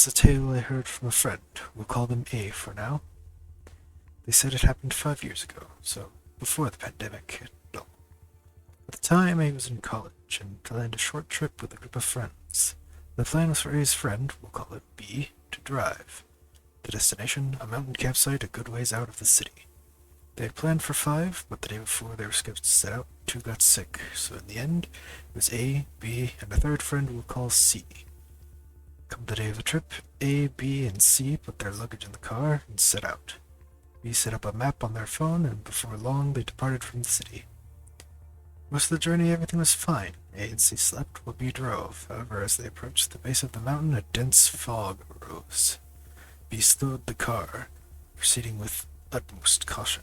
was a tale I heard from a friend. We'll call them A for now. They said it happened 5 years ago, so before the pandemic. No. At the time, A was in college and planned a short trip with a group of friends. The plan was for A's friend, we'll call it B, to drive. The destination, a mountain campsite a good ways out of the city. They had planned for 5, but the day before they were scheduled to set out, 2 got sick, so in the end, it was A, B, and a third friend we'll call C. Come the day of the trip, A, B, and C put their luggage in the car and set out. B set up a map on their phone, and before long they departed from the city. Most of the journey everything was fine. A and C slept while B drove. However, as they approached the base of the mountain, a dense fog arose. B slowed the car, proceeding with utmost caution.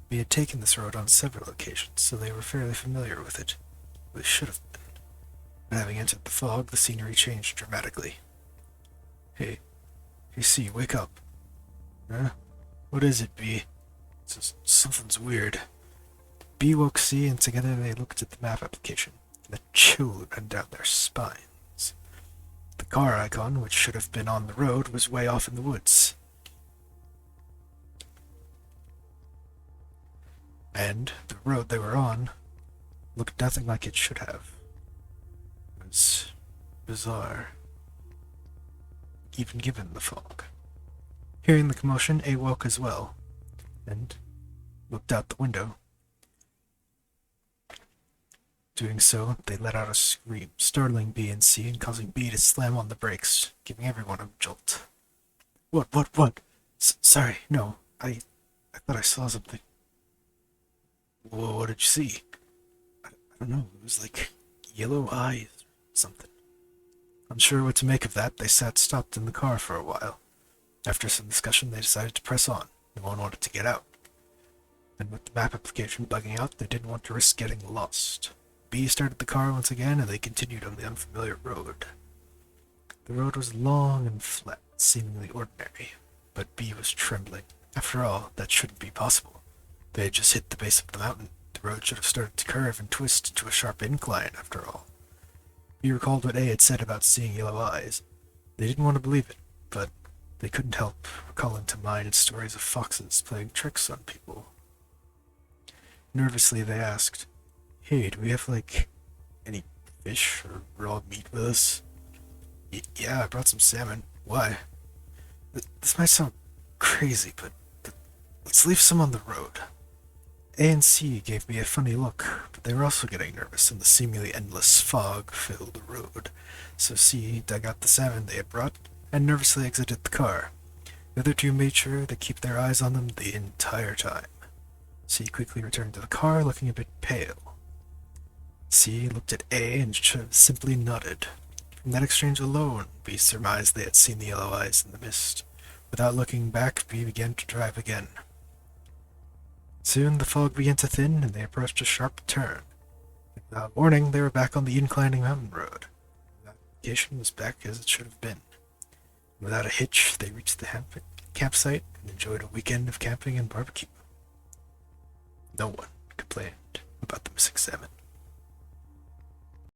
B had taken this road on several occasions, so they were fairly familiar with it. They should have been. But having entered the fog, the scenery changed dramatically. Hey, C, wake up. Huh? What is it, B? Something's weird. B woke C, and together they looked at the map application, and a chill ran down their spines. The car icon, which should have been on the road, was way off in the woods. And the road they were on looked nothing like it should have. It was bizarre, even given the fog. Hearing the commotion, A woke as well, and looked out the window. Doing so, they let out a scream, startling B and C and causing B to slam on the brakes, giving everyone a jolt. What? Sorry, no, I thought I saw something. Whoa, what did you see? I don't know, it was like yellow eyes or something. Unsure what to make of that, they sat stopped in the car for a while. After some discussion, they decided to press on. No one wanted to get out. And with the map application bugging out, they didn't want to risk getting lost. B started the car once again, and they continued on the unfamiliar road. The road was long and flat, seemingly ordinary, but B was trembling. After all, that shouldn't be possible. They had just hit the base of the mountain. The road should have started to curve and twist into a sharp incline, after all. B recalled what A had said about seeing yellow eyes. They didn't want to believe it, but they couldn't help recalling to mind stories of foxes playing tricks on people. Nervously, they asked, "Hey, do we have, any fish or raw meat with us?" Yeah, I brought some salmon. Why? This might sound crazy, but let's leave some on the road. A and C gave me a funny look, but they were also getting nervous in the seemingly endless fog-filled road, so C dug out the salmon they had brought and nervously exited the car. The other two made sure to keep their eyes on them the entire time. C quickly returned to the car, looking a bit pale. C looked at A and simply nodded. From that exchange alone, B surmised they had seen the yellow eyes in the mist. Without looking back, B began to drive again. Soon the fog began to thin, and they approached a sharp turn. Without warning, they were back on the inclining mountain road. The navigation was back as it should have been. Without a hitch, they reached the campsite and enjoyed a weekend of camping and barbecue. No one complained about the missing salmon.